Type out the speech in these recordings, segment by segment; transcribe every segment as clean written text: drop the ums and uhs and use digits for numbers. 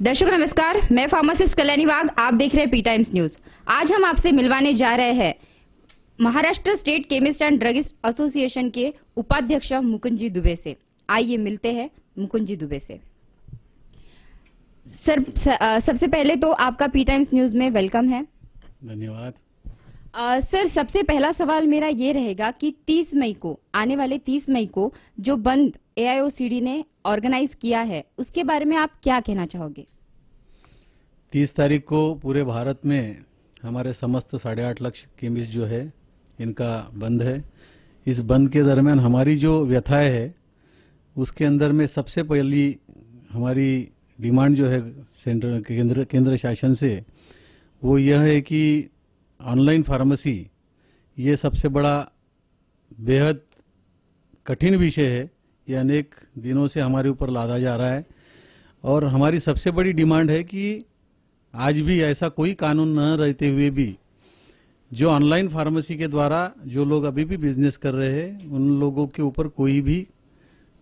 दर्शकों नमस्कार, मैं फार्मासिस्ट कल्याणी वाघ, आप देख रहे हैं पी टाइम्स न्यूज। आज हम आपसे मिलवाने जा रहे हैं Maharashtra state chemist and druggist association के उपाध्यक्ष मुकुंद जी दुबे से। आइए मिलते हैं मुकुंद जी दुबे से। सर, सबसे पहले तो आपका पी टाइम्स न्यूज में वेलकम है। धन्यवाद। सर, सबसे पहला सवाल मेरा ये रहेगा कि 30 मई को, आने वाले 30 मई को जो बंद AIOCD ने ऑर्गेनाइज किया है, उसके बारे में आप क्या कहना चाहोगे? 30 तारीख को पूरे भारत में हमारे समस्त 8.5 लाख केमिस्ट जो है इनका बंद है। इस बंद के दरमियान हमारी जो व्यथाएं है उसके अंदर में सबसे पहली हमारी डिमांड जो है केंद्र शासन से वो यह है कि ऑनलाइन फार्मेसी ये सबसे बड़ा बेहद कठिन विषय है। ये अनेक दिनों से हमारे ऊपर लादा जा रहा है और हमारी सबसे बड़ी डिमांड है कि आज भी ऐसा कोई कानून न रहते हुए भी जो ऑनलाइन फार्मेसी के द्वारा जो लोग अभी भी बिजनेस कर रहे हैं उन लोगों के ऊपर कोई भी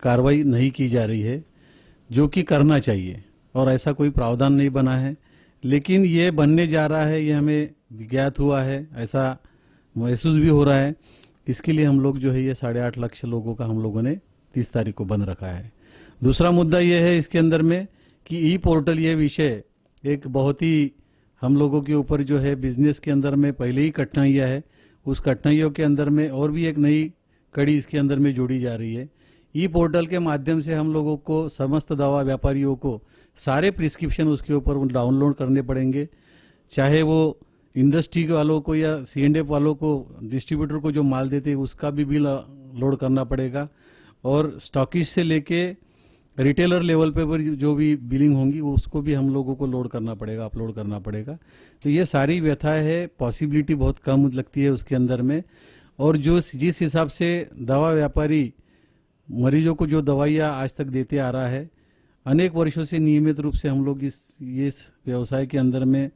कार्रवाई नहीं की जा रही है, जो कि करना चाहिए और ऐसा कोई प्रावधान नहीं बना है। लेकिन ये बनने जा रहा है, ये हमें ज्ञात हुआ है, ऐसा महसूस भी हो रहा है। इसके लिए हम लोग जो है ये 8.5 लाख लोगों का हम लोगों ने 30 तारीख को बंद रखा है। दूसरा मुद्दा ये है इसके अंदर में कि ई पोर्टल ये विषय एक बहुत ही हम लोगों के ऊपर जो है बिजनेस के अंदर में पहले ही कठिनाइयाँ है, उस कठिनाइयों के अंदर में और भी एक नई कड़ी इसके अंदर में जोड़ी जा रही है। ई पोर्टल के माध्यम से हम लोगों को समस्त दवा व्यापारियों को सारे प्रिस्क्रिप्शन उसके ऊपर डाउनलोड करने पड़ेंगे, चाहे वो इंडस्ट्री वालों को या C&F वालों को, डिस्ट्रीब्यूटर को जो माल देते हैं उसका भी बिल लोड करना पड़ेगा और स्टॉकिस्ट से लेके रिटेलर लेवल पे जो भी बिलिंग होंगी उसको भी हम लोगों को लोड करना पड़ेगा, अपलोड करना पड़ेगा। तो ये सारी व्यथाएं है, पॉसिबिलिटी बहुत कम लगती है उसके अंदर में। और जो जिस हिसाब से दवा व्यापारी मरीजों को जो दवाइयाँ आज तक देते आ रहा है, अनेक वर्षों से नियमित रूप से हम लोग इस व्यवसाय के अंदर में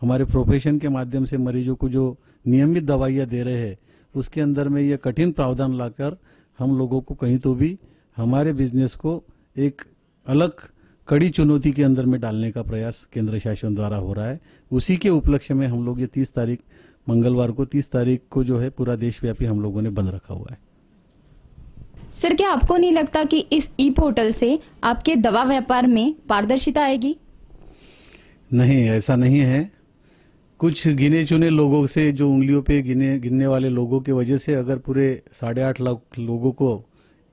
हमारे प्रोफेशन के माध्यम से मरीजों को जो नियमित दवाइयाँ दे रहे हैं, उसके अंदर में ये कठिन प्रावधान लाकर हम लोगों को कहीं तो भी हमारे बिजनेस को एक अलग कड़ी चुनौती के अंदर में डालने का प्रयास केंद्र शासन द्वारा हो रहा है। उसी के उपलक्ष्य में हम लोग ये 30 तारीख मंगलवार को 30 तारीख को जो है पूरा देशव्यापी हम लोगों ने बंद रखा हुआ है। सर, क्या आपको नहीं लगता कि इस ई पोर्टल से आपके दवा व्यापार में पारदर्शिता आएगी? नहीं, ऐसा नहीं है। कुछ गिने चुने लोगों से, जो उंगलियों पे गिनने वाले लोगों की वजह से अगर पूरे 8.5 लाख लोगों को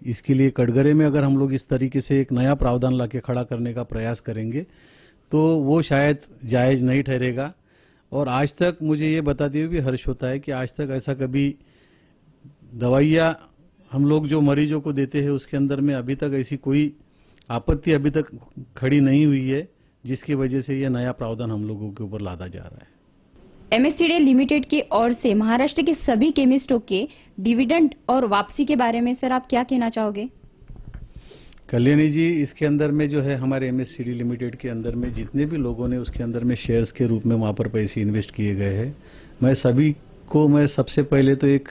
इसके लिए कटघरे में अगर हम लोग इस तरीके से एक नया प्रावधान लाके खड़ा करने का प्रयास करेंगे तो वो शायद जायज नहीं ठहरेगा। और आज तक मुझे ये बताते हुए भी हर्ष होता है कि आज तक ऐसा कभी दवाइयाँ हम लोग जो मरीजों को देते हैं उसके अंदर में अभी तक ऐसी कोई आपत्ति अभी तक खड़ी नहीं हुई है, जिसकी वजह से ये नया प्रावधान हम लोगों के ऊपर लादा जा रहा है। MSCD लिमिटेड की ओर से महाराष्ट्र के सभी केमिस्टों के डिविडेंड और वापसी के बारे में सर आप क्या कहना चाहोगे? कल्याणी जी, इसके अंदर में जो है हमारे MSCD लिमिटेड के अंदर में जितने भी लोगों ने उसके अंदर में शेयर्स के रूप में वहाँ पर पैसे इन्वेस्ट किए गए हैं, मैं सभी को, मैं सबसे पहले तो एक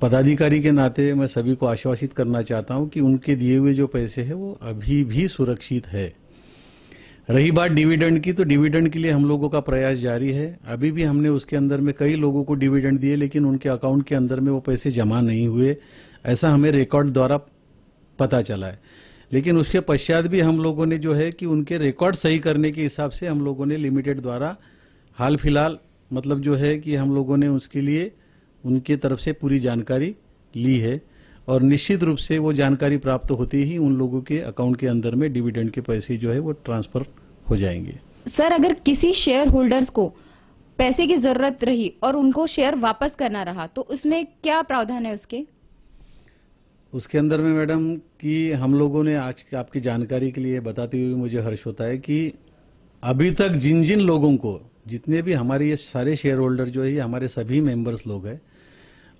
पदाधिकारी के नाते मैं सभी को आश्वासित करना चाहता हूँ कि उनके दिए हुए जो पैसे हैं वो अभी भी सुरक्षित है। रही बात डिविडेंड की, तो डिविडेंड के लिए हम लोगों का प्रयास जारी है। अभी भी हमने उसके अंदर में कई लोगों को डिविडेंड दिए, लेकिन उनके अकाउंट के अंदर में वो पैसे जमा नहीं हुए, ऐसा हमें रिकॉर्ड द्वारा पता चला है। लेकिन उसके पश्चात भी हम लोगों ने जो है कि उनके रिकॉर्ड सही करने के हिसाब से हम लोगों ने लिमिटेड द्वारा हाल फिलहाल मतलब जो है कि हम लोगों ने उसके लिए उनके तरफ से पूरी जानकारी ली है और निश्चित रूप से वो जानकारी प्राप्त होते ही उन लोगों के अकाउंट के अंदर में डिविडेंड के पैसे जो है वो ट्रांसफर हो जाएंगे। सर, अगर किसी शेयर होल्डर्स को पैसे की जरूरत रही और उनको शेयर वापस करना रहा तो उसमें क्या प्रावधान है उसके अंदर में मैडम कि हम लोगों ने आज आपकी जानकारी के लिए बताते हुए मुझे हर्ष होता है कि अभी तक जिन जिन लोगों को, जितने भी हमारे ये सारे शेयर होल्डर जो है ये हमारे सभी मेंबर्स लोग हैं,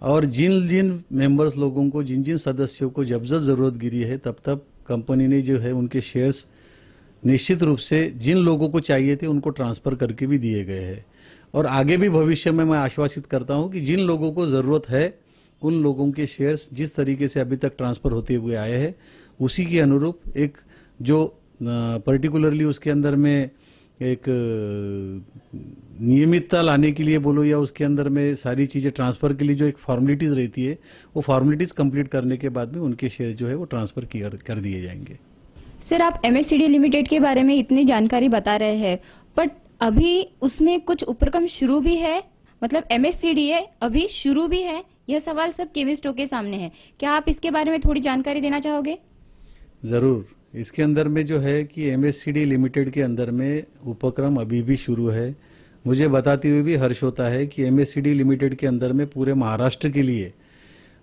और जिन जिन मेंबर्स लोगों को, जिन जिन सदस्यों को जब जरूरत गिरी है तब तब कंपनी ने जो है उनके शेयर्स निश्चित रूप से जिन लोगों को चाहिए थे उनको ट्रांसफर करके भी दिए गए हैं। और आगे भी भविष्य में मैं आश्वासित करता हूं कि जिन लोगों को जरूरत है उन लोगों के शेयर्स जिस तरीके से अभी तक ट्रांसफर होते हुए आए हैं उसी के अनुरूप एक जो पर्टिकुलरली उसके अंदर में एक नियमितता लाने के लिए बोलो या उसके अंदर में सारी चीज़ें ट्रांसफ़र के लिए जो एक फॉर्मेलिटीज़ रहती है वो फॉर्मेलिटीज़ कंप्लीट करने के बाद में उनके शेयर जो है वो ट्रांसफ़र कर दिए जाएंगे। सर, आप एमएससीडी लिमिटेड के बारे में इतनी जानकारी बता रहे हैं, बट अभी उसमें कुछ उपक्रम शुरू भी है, मतलब एमएससीडी है अभी शुरू भी है, यह सवाल सब केमिस्टों के सामने है। क्या आप इसके बारे में थोड़ी जानकारी देना चाहोगे? ज़रूर। इसके अंदर में जो है कि एमएससीडी लिमिटेड के अंदर में उपक्रम अभी भी शुरू है। मुझे बताते हुए भी हर्ष होता है कि एमएससीडी लिमिटेड के अंदर में पूरे महाराष्ट्र के लिए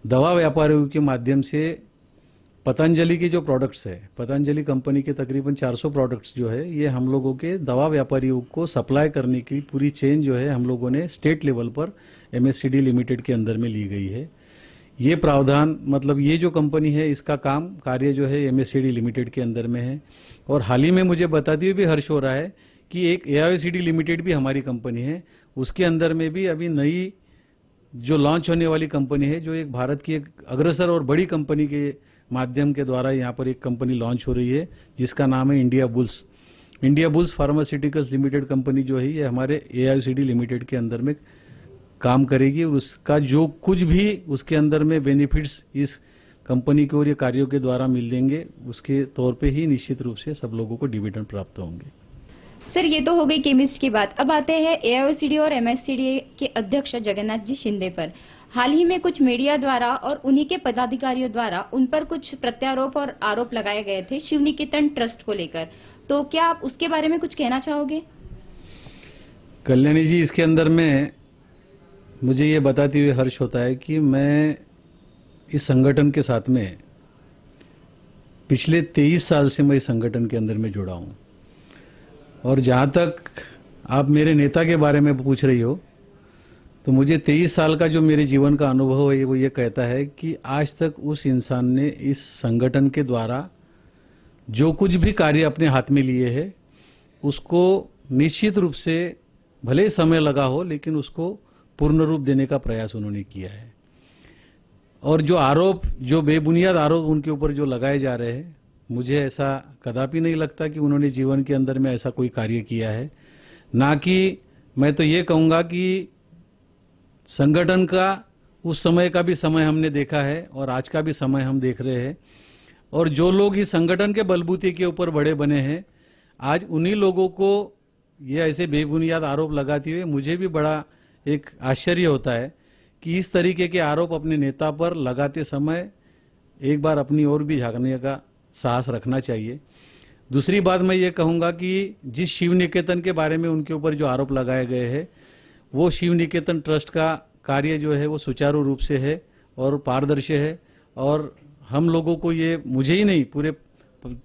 दवा व्यापारियों के माध्यम से पतंजलि के जो प्रोडक्ट्स है, पतंजलि कंपनी के तकरीबन 400 प्रोडक्ट्स जो है ये हम लोगों के दवा व्यापारियों को सप्लाई करने की पूरी चेन जो है हम लोगों ने स्टेट लेवल पर एमएससीडी लिमिटेड के अंदर में ली गई है। ये प्रावधान मतलब ये जो कंपनी है इसका कार्य जो है एमएससीडी लिमिटेड के अंदर में है। और हाल ही में मुझे बताते हुए भी हर्ष हो रहा है कि एक एआईसीडी लिमिटेड भी हमारी कंपनी है, उसके अंदर में भी अभी नई जो लॉन्च होने वाली कंपनी है, जो एक भारत की एक अग्रसर और बड़ी कंपनी के माध्यम के द्वारा यहाँ पर एक कंपनी लॉन्च हो रही है जिसका नाम है India bulls pharmaceuticals limited company जो है ये हमारे एआईसीडी लिमिटेड के अंदर में काम करेगी। और उसका जो कुछ भी उसके अंदर में बेनिफिट्स इस कंपनी को और ये कार्यों के द्वारा मिल देंगे, उसके तौर पे ही निश्चित रूप से सब लोगों को डिविडेंड प्राप्त होंगे। सर, ये तो हो गई केमिस्ट की बात। अब आते हैं एआईसीडी और एमएससीडी के अध्यक्ष जगन्नाथ जी शिंदे पर। हाल ही में कुछ मीडिया द्वारा और उन्हीं के पदाधिकारियों द्वारा उन पर कुछ प्रत्यारोप और आरोप लगाए गए थे शिव निकेतन ट्रस्ट को लेकर, तो क्या आप उसके बारे में कुछ कहना चाहोगे? कल्याणी जी, इसके अंदर में मुझे ये बताते हुए हर्ष होता है कि मैं इस संगठन के साथ में पिछले 23 साल से मैं इस संगठन के अंदर में जुड़ा हूँ। और जहाँ तक आप मेरे नेता के बारे में पूछ रही हो तो मुझे 23 साल का जो मेरे जीवन का अनुभव है वो ये कहता है कि आज तक उस इंसान ने इस संगठन के द्वारा जो कुछ भी कार्य अपने हाथ में लिए है उसको निश्चित रूप से भले समय लगा हो लेकिन उसको पूर्ण रूप देने का प्रयास उन्होंने किया है। और जो आरोप, जो बेबुनियाद आरोप उनके ऊपर जो लगाए जा रहे हैं, मुझे ऐसा कदापि नहीं लगता कि उन्होंने जीवन के अंदर में ऐसा कोई कार्य किया है। ना कि मैं तो ये कहूँगा कि संगठन का उस समय का भी समय हमने देखा है और आज का भी समय हम देख रहे हैं। और जो लोग इस संगठन के बलबूते के ऊपर बड़े बने हैं, आज उन्हीं लोगों को ये ऐसे बेबुनियाद आरोप लगाते हुए मुझे भी बड़ा एक आश्चर्य होता है कि इस तरीके के आरोप अपने नेता पर लगाते समय एक बार अपनी ओर भी झांकने का साहस रखना चाहिए। दूसरी बात मैं ये कहूँगा कि जिस शिव निकेतन के बारे में उनके ऊपर जो आरोप लगाए गए हैं वो शिव निकेतन ट्रस्ट का कार्य जो है वो सुचारू रूप से है और पारदर्शी है। और हम लोगों को ये, मुझे ही नहीं, पूरे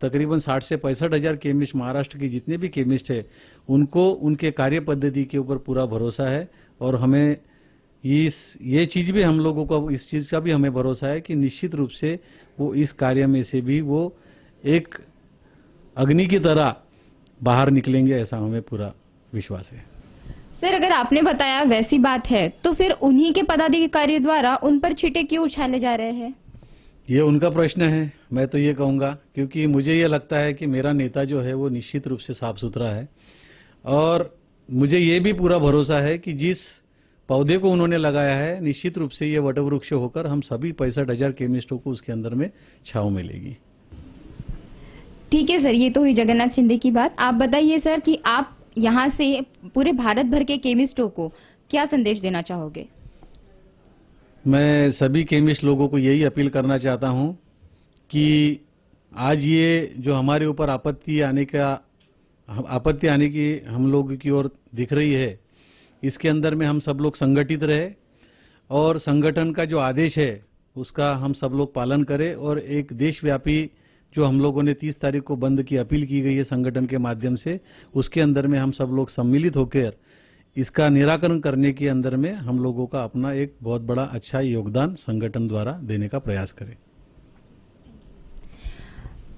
तकरीबन 60 से 65 हज़ार केमिस्ट, महाराष्ट्र के जितने भी केमिस्ट है, उनको उनके कार्य पद्धति के ऊपर पूरा भरोसा है। और हमें ये चीज़ भी, हम लोगों को इस चीज़ का भी हमें भरोसा है कि निश्चित रूप से वो इस कार्य में से भी वो एक अग्नि की तरह बाहर निकलेंगे, ऐसा हमें पूरा विश्वास है। सर, अगर आपने बताया वैसी बात है तो फिर उन्हीं के पदाधिकारियों द्वारा उन पर छींटे क्यों उछाले जा रहे हैं? ये उनका प्रश्न है। मैं तो ये कहूँगा क्योंकि मुझे ये लगता है कि मेरा नेता जो है वो निश्चित रूप से साफ सुथरा है। और मुझे ये भी पूरा भरोसा है कि जिस पौधे को उन्होंने लगाया है निश्चित रूप से ये वटवृक्ष होकर हम सभी 65,000 केमिस्टों को उसके अंदर में छांव मिलेगी। ठीक है सर, ये तो हुई जगन्नाथ शिंदे की बात। आप बताइए सर कि आप यहाँ से पूरे भारत भर के केमिस्टों को क्या संदेश देना चाहोगे? मैं सभी केमिस्ट लोगों को यही अपील करना चाहता हूँ कि आज ये जो हमारे ऊपर आपत्ति आने की हम लोगों की ओर दिख रही है, इसके अंदर में हम सब लोग संगठित रहे और संगठन का जो आदेश है उसका हम सब लोग पालन करें। और एक देशव्यापी जो हम लोगों ने 30 तारीख को बंद की अपील की गई है संगठन के माध्यम से, उसके अंदर में हम सब लोग सम्मिलित होकर इसका निराकरण करने के अंदर में हम लोगों का अपना एक बहुत बड़ा अच्छा योगदान संगठन द्वारा देने का प्रयास करें।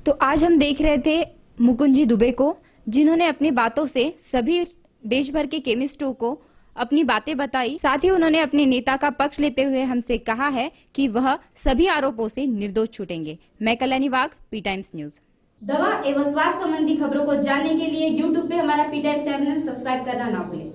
तो आज हम देख रहे थे मुकुंद जी दुबे को, जिन्होंने अपनी बातों से सभी देश भर के केमिस्टों को अपनी बातें बताई। साथ ही उन्होंने अपने नेता का पक्ष लेते हुए हमसे कहा है कि वह सभी आरोपों से निर्दोष छूटेंगे। मैं कल्याणी वाघ, पी टाइम्स न्यूज। दवा एवं स्वास्थ्य संबंधी खबरों को जानने के लिए YouTube पे हमारा पी टाइम चैनल सब्सक्राइब करना ना भूलें।